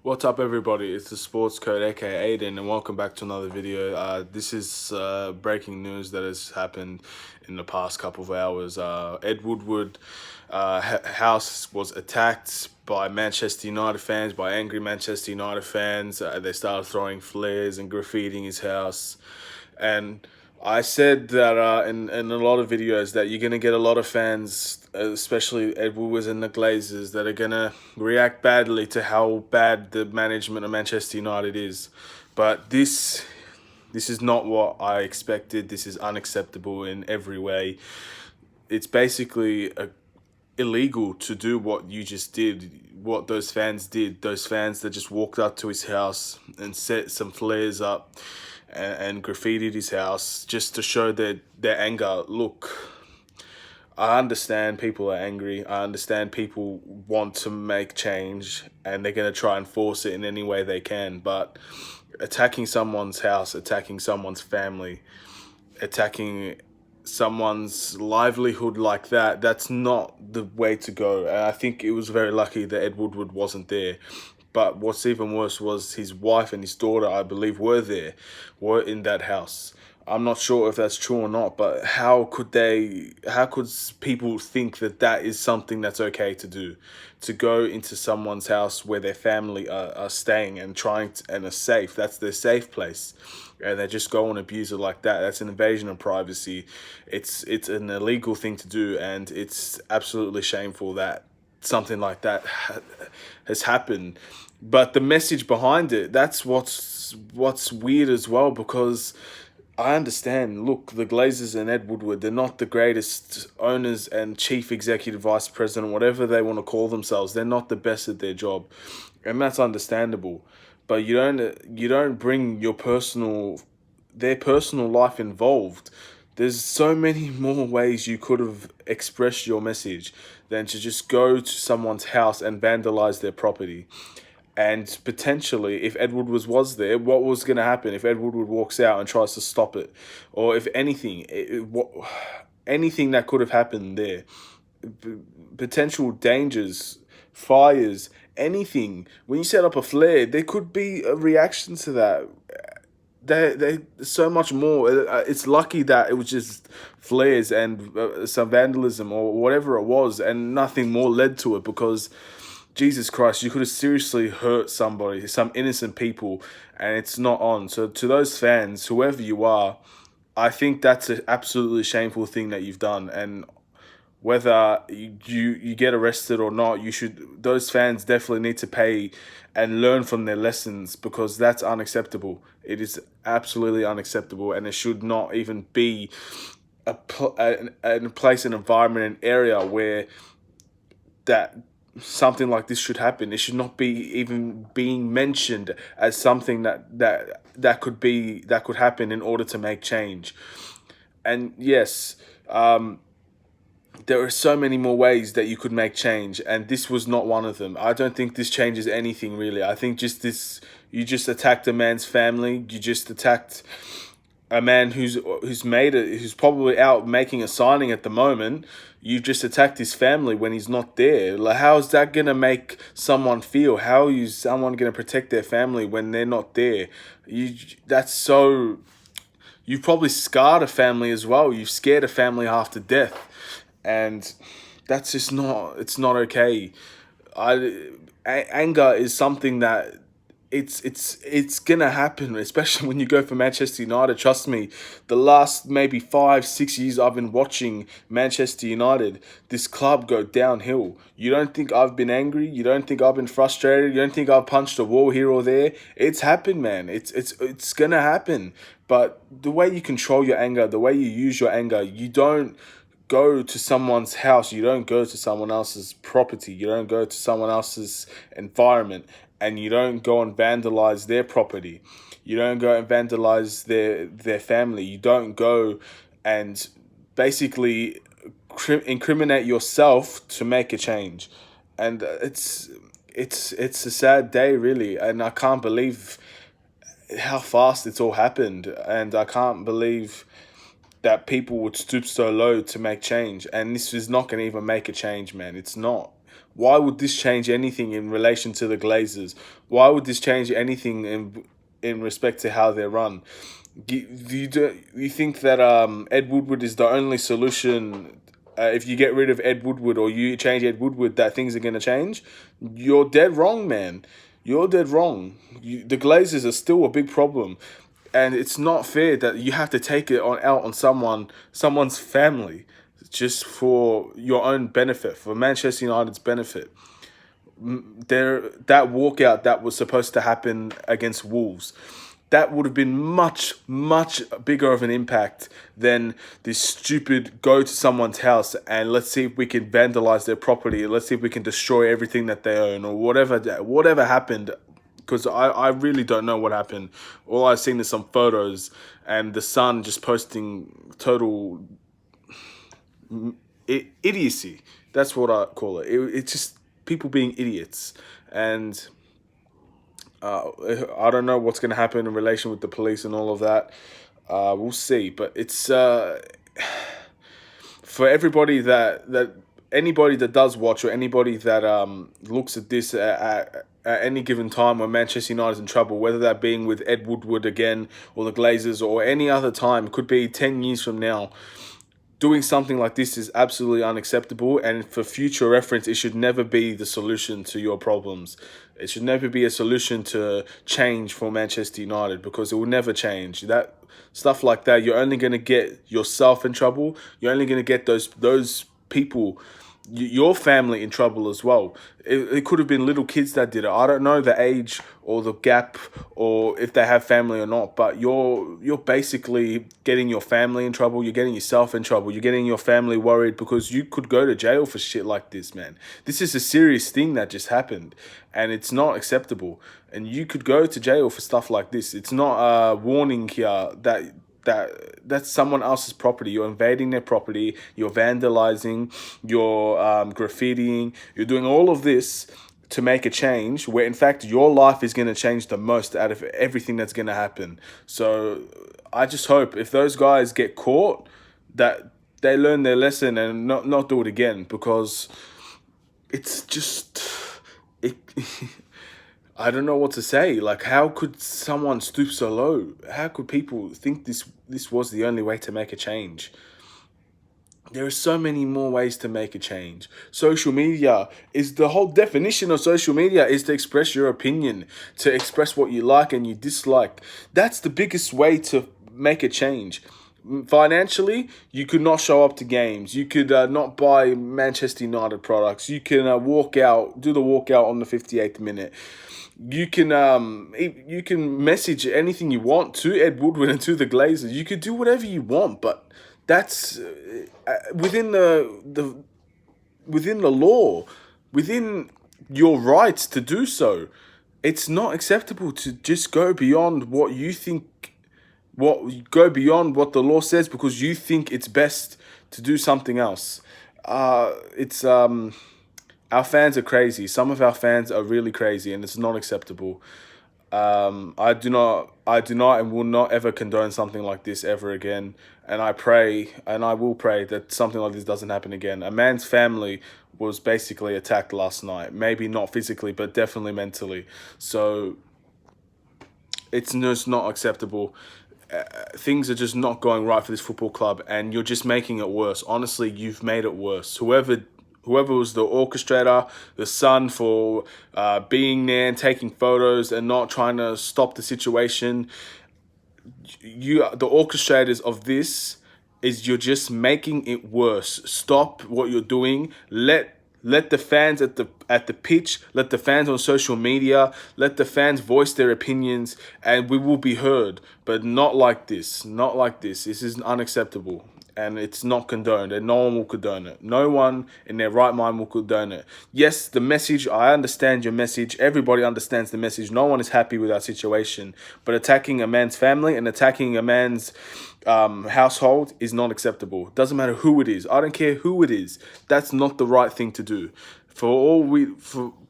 What's up, everybody? It's the Sports Code, aka Aiden, and welcome back to another video. This is breaking news that has happened in the past couple of hours. Ed Woodward house was attacked by Manchester United fans, by angry Manchester United fans. They started throwing flares and graffitiing his house, and I said that in a lot of videos that you're gonna get a lot of fans, especially Ed Woodward and the Glazers, that are gonna react badly to how bad the management of Manchester United is. But this is not what I expected. This is unacceptable in every way. It's basically illegal to do what you just did, what those fans did. Those fans that just walked up to his house and set some flares up and graffitied his house just to show their anger. Look, I understand people are angry. I understand people want to make change and they're going to try and force it in any way they can. But attacking someone's house, attacking someone's family, attacking someone's livelihood like that, that's not the way to go. And I think it was very lucky that Ed Woodward wasn't there. But what's even worse was his wife and his daughter, I believe, were in that house. I'm not sure if that's true or not, but how could people think that that is something that's okay to do? To go into someone's house where their family are staying and and are safe, that's their safe place, and they just go and abuse it like that. That's an invasion of privacy. It's an illegal thing to do, and it's absolutely shameful that something like that has happened. But the message behind it, that's what's weird as well, because I understand, look, the Glazers and Ed Woodward, they're not the greatest owners and chief executive vice president, whatever they want to call themselves. They're not the best at their job, and that's understandable. But you don't bring their personal life involved. There's so many more ways you could have expressed your message than to just go to someone's house and vandalize their property. And potentially, if Ed Woodward was there, what was going to happen if Ed Woodward walks out and tries to stop it? Or if anything, anything that could have happened there, potential dangers, fires, anything. When you set up a flare, there could be a reaction to that. There's so much more. It's lucky that it was just flares and some vandalism or whatever it was, and nothing more led to it, because Jesus Christ, you could have seriously hurt somebody, some innocent people, and it's not on. So to those fans, whoever you are, I think that's an absolutely shameful thing that you've done. And whether you get arrested or not, those fans definitely need to pay and learn from their lessons, because that's unacceptable. It is absolutely unacceptable, and it should not even be a place, an environment, an area where that something like this should happen. It should not be even being mentioned as something that could happen in order to make change. And yes, there are so many more ways that you could make change, and this was not one of them. I don't think this changes anything, really. I think you just attacked a man's family. You just attacked a man who's probably out making a signing at the moment. You just attacked his family when he's not there. Like, how is that gonna make someone feel? How is someone gonna protect their family when they're not there? You've probably scarred a family as well. You've scared a family half to death, and that's just not. It's not okay. Anger is something that it's gonna happen, especially when you go for Manchester United. Trust me, the last maybe 5-6 years I've been watching Manchester United, this club, go downhill. You don't think I've been angry? You don't think I've been frustrated? You don't think I've punched a wall here or there? It's happened, man. It's gonna happen. But the way you control your anger, the way you use your anger, you don't go to someone's house, you don't go to someone else's property, you don't go to someone else's environment, and you don't go and vandalize their property. You don't go and vandalize their family. You don't go and basically incriminate yourself to make a change. And it's a sad day, really, and I can't believe how fast it's all happened, and I can't believe that people would stoop so low to make change. And this is not going to even make a change, man. It's not. Why would this change anything in relation to the Glazers? Why would this change anything in respect to how they're run? Do you think that Ed Woodward is the only solution? If you get rid of Ed Woodward or you change Ed Woodward, that things are going to change? You're dead wrong, man. You're dead wrong. The Glazers are still a big problem, and it's not fair that you have to take it out on someone's family, just for your own benefit, for Manchester United's benefit. That walkout that was supposed to happen against Wolves, that would have been much, much bigger of an impact than this stupid go to someone's house and let's see if we can vandalize their property. Let's see if we can destroy everything that they own, or whatever happened. Because I really don't know what happened. All I've seen is some photos and the Sun just posting total idiocy. That's what I call it. It's just people being idiots. And I don't know what's going to happen in relation with the police and all of that. We'll see. But it's for everybody that anybody that does watch, or anybody that looks at this at any given time when Manchester United's in trouble, whether that being with Ed Woodward again or the Glazers or any other time, could be 10 years from now, doing something like this is absolutely unacceptable. And for future reference, it should never be the solution to your problems. It should never be a solution to change for Manchester United, because it will never change. That stuff like that, you're only going to get yourself in trouble. You're only going to get those people, your family, in trouble as well. It could have been little kids that did it. I don't know the age or the gap, or if they have family or not, but you're basically getting your family in trouble. You're getting yourself in trouble. You're getting your family worried, because you could go to jail for shit like this, man. This is a serious thing that just happened, and it's not acceptable. And you could go to jail for stuff like this. It's not a warning here that's someone else's property. You're invading their property, you're vandalizing, you're graffitiing, you're doing all of this to make a change, where in fact your life is going to change the most out of everything that's going to happen. So I just hope if those guys get caught, that they learn their lesson and not do it again, because it's just it I don't know what to say. Like, how could someone stoop so low? How could people think this was the only way to make a change? There are so many more ways to make a change. Social media is the whole definition of social media, is to express your opinion, to express what you like and you dislike. That's the biggest way to make a change. Financially, you could not show up to games. You could not buy Manchester United products. You can do the walkout on the 58th minute. You can message anything you want to Ed Woodward and to the Glazers. You could do whatever you want, but that's within the law, within your rights to do so. It's not acceptable to just go beyond what you think, go beyond what the law says, because you think it's best to do something else. Our fans are crazy. Some of our fans are really crazy, and it's not acceptable. I do not and will not ever condone something like this ever again. And I pray, and I will pray, that something like this doesn't happen again. A man's family was basically attacked last night. Maybe not physically, but definitely mentally. So it's just not acceptable. Things are just not going right for this football club, and you're just making it worse. Honestly, you've made it worse. Whoever was the orchestrator, the Sun, for being there and taking photos and not trying to stop the situation, the orchestrators of this, you're just making it worse. Stop what you're doing. Let the fans at the pitch, let the fans on social media, let the fans voice their opinions, and we will be heard. But not like this. Not like this. This is unacceptable. And it's not condoned, and no one will condone it. No one in their right mind will condone it. Yes, the message, I understand your message. Everybody understands the message. No one is happy with our situation. But attacking a man's family and attacking a man's household is not acceptable. Doesn't matter who it is. I don't care who it is. That's not the right thing to do. For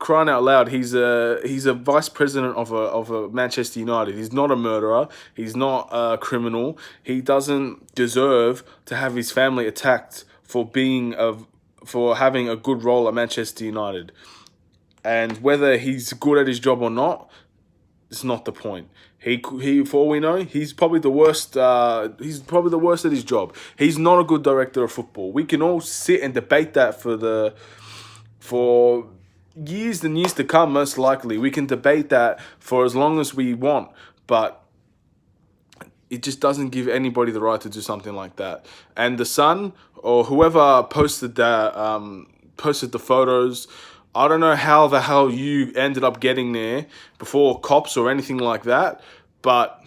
crying out loud, he's a vice president of a Manchester United. He's not a murderer. He's not a criminal. He doesn't deserve to have his family attacked for being for having a good role at Manchester United. And whether he's good at his job or not, it's not the point. He, for all we know, he's probably the worst. He's probably the worst at his job. He's not a good director of football. We can all sit and debate that for years and years to come. Most likely, we can debate that for as long as we want, but it just doesn't give anybody the right to do something like that. And the Sun or whoever posted that, posted the photos, I don't know how the hell you ended up getting there before cops or anything like that, but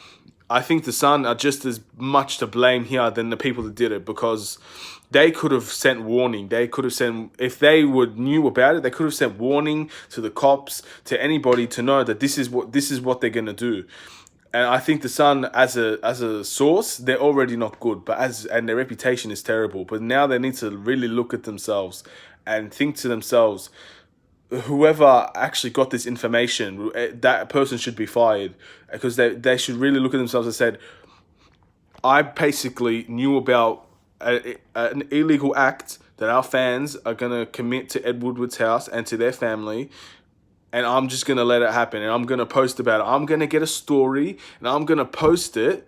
I think the Sun are just as much to blame here than the people that did it, because they could have sent warning. They could have sent, if they knew about it, they could have sent warning to the cops, to anybody, to know that this is what they're gonna do. And I think the Sun, as a source, they're already not good, but and their reputation is terrible. But now they need to really look at themselves and think to themselves, whoever actually got this information, that person should be fired, because they should really look at themselves and said, I basically knew about an illegal act that our fans are going to commit to Ed Woodward's house and to their family, and I'm just going to let it happen, and I'm going to post about it. I'm going to get a story, and I'm going to post it,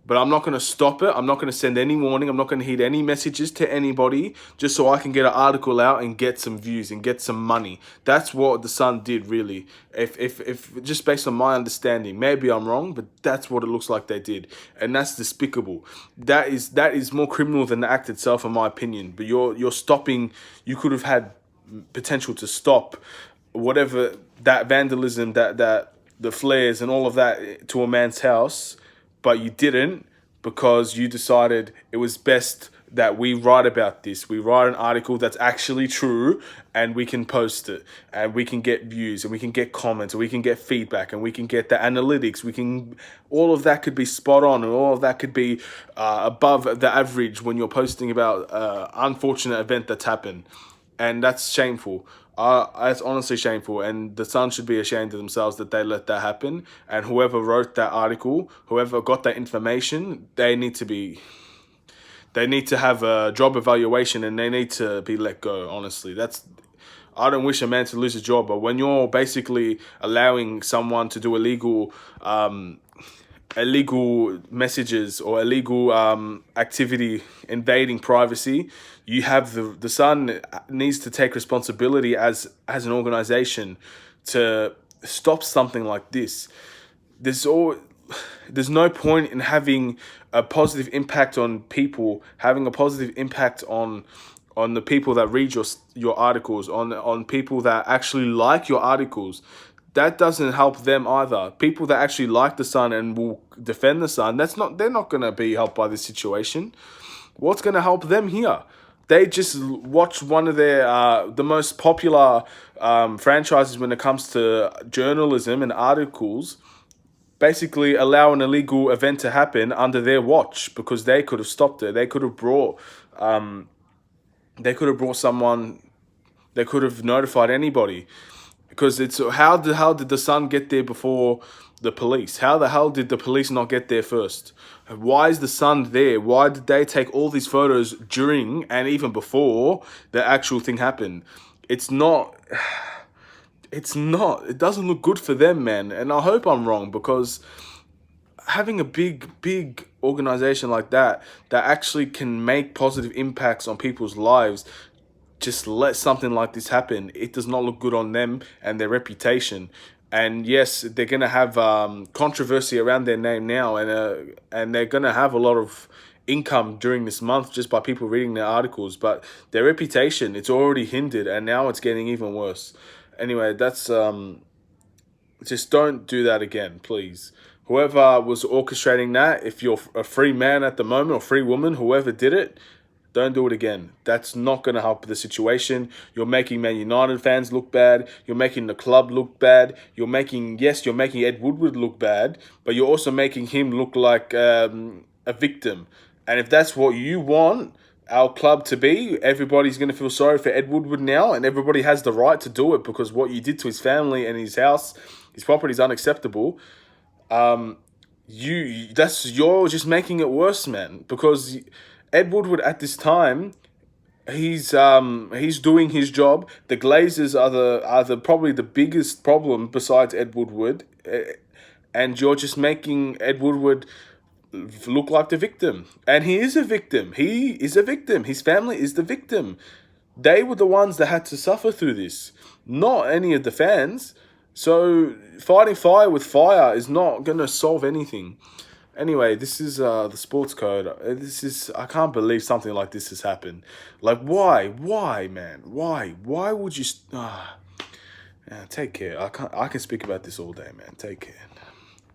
but I'm not going to stop it. I'm not going to send any warning. I'm not going to heed any messages to anybody, just so I can get an article out and get some views and get some money. That's what the Sun did, really. If just based on my understanding, maybe I'm wrong, but that's what it looks like they did, and that's despicable. That is more criminal than the act itself, in my opinion. But you're stopping. You could have had potential to stop whatever that vandalism, that the flares and all of that to a man's house. But you didn't, because you decided it was best that we write about this. We write an article that's actually true, and we can post it, and we can get views, and we can get comments, and we can get feedback, and we can get the analytics. All of that could be spot on, and all of that could be above the average when you're posting about unfortunate event that's happened. And that's shameful. It's honestly shameful, and the Sun should be ashamed of themselves that they let that happen. And whoever wrote that article, whoever got that information, they need to have a job evaluation, and they need to be let go. Honestly, I don't wish a man to lose a job, but when you're basically allowing someone to do illegal messages or illegal activity, invading privacy, you have the Sun needs to take responsibility as an organization to stop something like this. There's no point in having a positive impact on people, having a positive impact on the people that read your articles, on people that actually like your articles. That doesn't help them either. People that actually like the Sun and will defend the Sun, they're not going to be helped by this situation. What's going to help them here? They just watch one of their the most popular franchises when it comes to journalism and articles, basically allow an illegal event to happen under their watch, because they could have stopped it. They could have brought someone. They could have notified anybody. Because it's how the hell did the Sun get there before the police? How the hell did the police not get there first? Why is the Sun there? Why did they take all these photos during and even before the actual thing happened? It doesn't look good for them, man. And I hope I'm wrong, because having a big organization like that actually can make positive impacts on people's lives, just let something like this happen. It does not look good on them and their reputation. And yes, they're gonna have controversy around their name now, and they're gonna have a lot of income during this month just by people reading their articles. But their reputation, it's already hindered, and now it's getting even worse. Anyway, that's just don't do that again, please. Whoever was orchestrating that, if you're a free man at the moment or free woman, whoever did it, don't do it again. That's not going to help the situation. You're making Man United fans look bad. You're making the club look bad. You're making Ed Woodward look bad, but you're also making him look like a victim. And if that's what you want our club to be, everybody's going to feel sorry for Ed Woodward now, and everybody has the right to do it, because what you did to his family and his house, his property, is unacceptable. You're just making it worse, man, because Ed Woodward at this time, he's doing his job. The Glazers are the probably the biggest problem besides Ed Woodward, and you're just making Ed Woodward look like the victim, and he is a victim. He is a victim. His family is the victim. They were the ones that had to suffer through this, not any of the fans. So fighting fire with fire is not gonna solve anything. Anyway, this is the sports code. This is, I can't believe something like this has happened. Like, why, man? Why would you? Take care. I can speak about this all day, man. Take care.